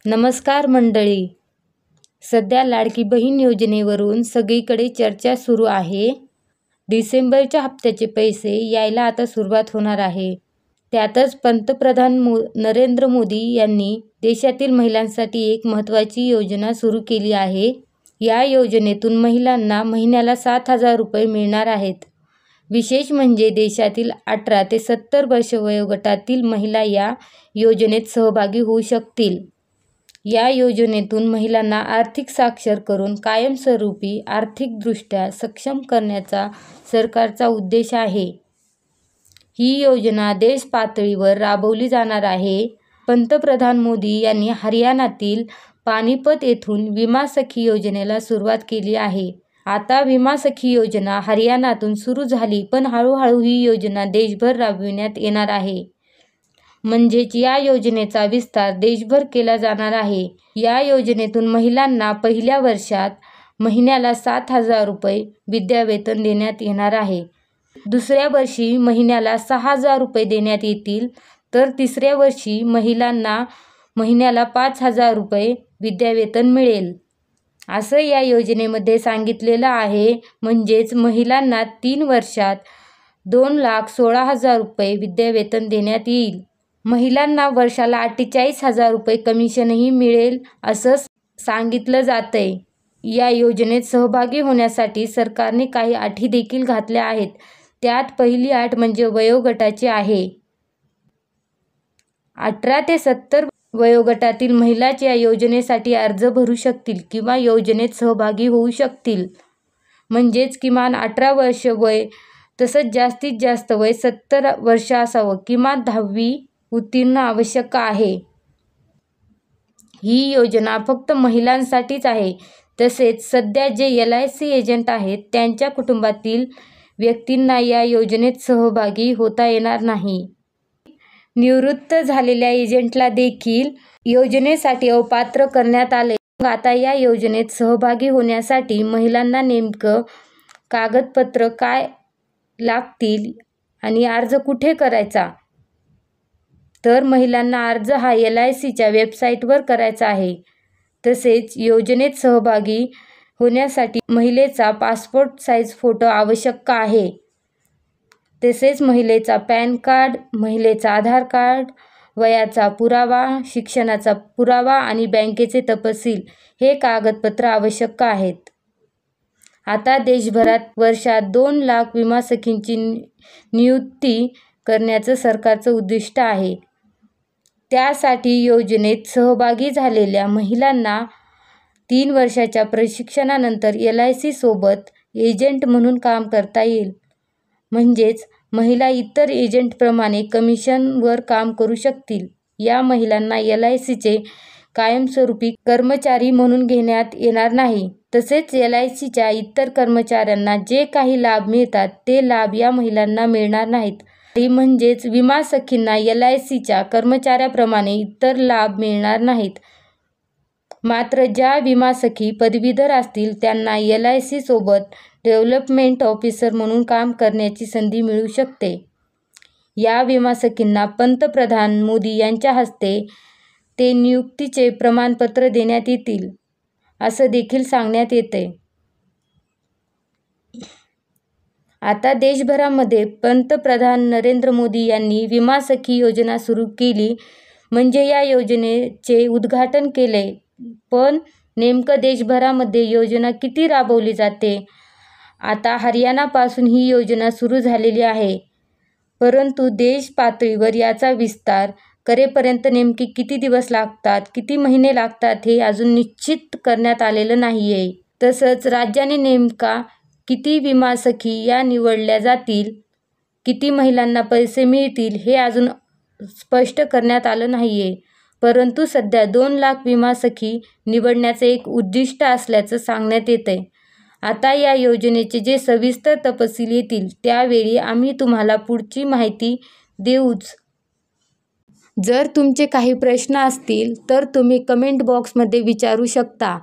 नमस्कार मंडळी. सध्या लाडकी बहीण योजनेवरून सगळीकडे चर्चा सुरू आहे. डिसेंबरच्या हप्त्याचे पैसे यायला आता सुरुवात होणार आहे. त्यातच पंतप्रधान नरेंद्र मोदी यांनी देशातील महिलांसाठी एक महत्त्वाची योजना सुरू केली आहे. या योजनेतून महिलांना महिन्याला 7,000 रुपये मिळणार आहेत. विशेष म्हणजे देशातील 18 ते 70 वर्ष वयोगटातील महिला या योजनेत सहभागी होऊ शकतील. या योजनेतून महिलांना आर्थिक साक्षर करून कायमस्वरूपी आर्थिकदृष्ट्या सक्षम करण्याचा सरकारचा उद्देश आहे. ही योजना देश पातळीवर राबवली जाणार आहे. पंतप्रधान मोदी यांनी हरियाणातील पानिपत येथून विमा सखी योजनेला सुरुवात केली आहे. आता विमा सखी योजना हरियाणातून सुरू झाली, पण हळूहळू ही योजना देशभर राबविण्यात येणार आहे. म्हणजेच या योजनेचा विस्तार देशभर केला जाणार आहे. या योजनेतून महिलांना पहिल्या वर्षात महिन्याला 7,000 रुपये विद्यावेतन देण्यात येणार आहे. दुसऱ्या वर्षी महिन्याला 6,000 रुपये देण्यात येतील, तर तिसऱ्या वर्षी महिलांना महिन्याला 5,000 रुपये विद्यावेतन मिळेल, असं या योजनेमध्ये सांगितलेलं आहे. म्हणजेच महिलांना 3 वर्षात 2,16,000 रुपये विद्यावेतन देण्यात येईल. महिलांना वर्षाला 48,000 रुपये कमिशनही मिळेल असं सांगितलं जातंय. या योजनेत सहभागी होण्यासाठी सरकारने काही अटी देखील घातल्या आहेत. त्यात पहिली अट म्हणजे वयोगटाची आहे. 18 ते 70 वयोगटातील महिलाच या योजनेसाठी अर्ज भरू शकतील किंवा योजनेत सहभागी होऊ शकतील. म्हणजेच किमान 18 वर्ष वय, तसंच जास्तीत जास्त वय 70 वर्ष असावं. किमान 10वी उत्तीर्ण आवश्यक आहे. ही योजना फक्त महिलांसाठीच आहे. तसेच सध्या जे LIC एजंट आहेत त्यांच्या कुटुंबातील व्यक्तींना या योजनेत सहभागी होता येणार नाही. निवृत्त झालेल्या एजंटला देखील योजनेसाठी अपात्र करण्यात आले. आता या योजनेत सहभागी होण्यासाठी महिलांना नेमकं कागदपत्र काय लागतील आणि अर्ज कुठे करायचा? तर महिलांना अर्ज हा LICच्या वेबसाईटवर करायचा आहे. तसेच योजनेत सहभागी होण्यासाठी महिलेचा पासपोर्ट साईज फोटो आवश्यक आहे. तसेच महिलेचा पॅन कार्ड, महिलेचा आधार कार्ड, वयाचा पुरावा, शिक्षणाचा पुरावा आणि बँकेचे तपशील हे कागदपत्र आवश्यक आहेत. आता देशभरात वर्षात 2 लाख विमा सखींची नियुक्ती करण्याचं सरकारचं उद्दिष्ट आहे. त्यासाठी योजनेत सहभागी झालेल्या महिलांना 3 वर्षाच्या प्रशिक्षणानंतर LIC सोबत एजंट म्हणून काम करता येईल. म्हणजेच महिला इतर एजंटप्रमाणे कमिशनवर काम करू शकतील. या महिलांना LICचे कायमस्वरूपी कर्मचारी म्हणून घेण्यात येणार नाही. तसेच LICच्या इतर कर्मचाऱ्यांना जे काही लाभ मिळतात ते लाभ या महिलांना मिळणार नाहीत. म्हणजेच विमा सखींना LICच्या कर्मचाऱ्याप्रमाणे इतर लाभ मिळणार नाहीत. मात्र ज्या विमा सखी पदवीधर असतील त्यांना LIC सोबत डेव्हलपमेंट ऑफिसर म्हणून काम करण्याची संधी मिळू शकते. या विमा सखींना पंतप्रधान मोदी यांच्या हस्ते ते नियुक्तीचे प्रमाणपत्र देण्यात येतील, असं देखील सांगण्यात येतंय. आता देशभरामध्ये पंतप्रधान नरेंद्र मोदी यांनी विमा सखी योजना सुरू केली, म्हणजे या योजनेचे उद्घाटन केले. पण नेमकं देशभरामध्ये योजना किती राबवली जाते? आता हरियाणापासून ही योजना सुरू झालेली आहे, परंतु देश पातळीवर याचा विस्तार करेपर्यंत नेमके किती दिवस लागतात, किती महिने लागतात हे अजून निश्चित करण्यात आलेलं नाही आहे. तसंच राज्याने नेमका किती विमा सखी या निवडल्या जातील, किती महिलांना पैसे मिळतील हे अजून स्पष्ट करण्यात आलं नाही आहे. परंतु सध्या 2 लाख विमा सखी निवडण्याचं एक उद्दिष्ट असल्याचं सांगण्यात येतंय. आता या योजनेचे जे सविस्तर तपशील येतील त्यावेळी आम्ही तुम्हाला पुढची माहिती देऊच. जर तुमचे काही प्रश्न असतील तर तुम्ही कमेंट बॉक्समध्ये विचारू शकता.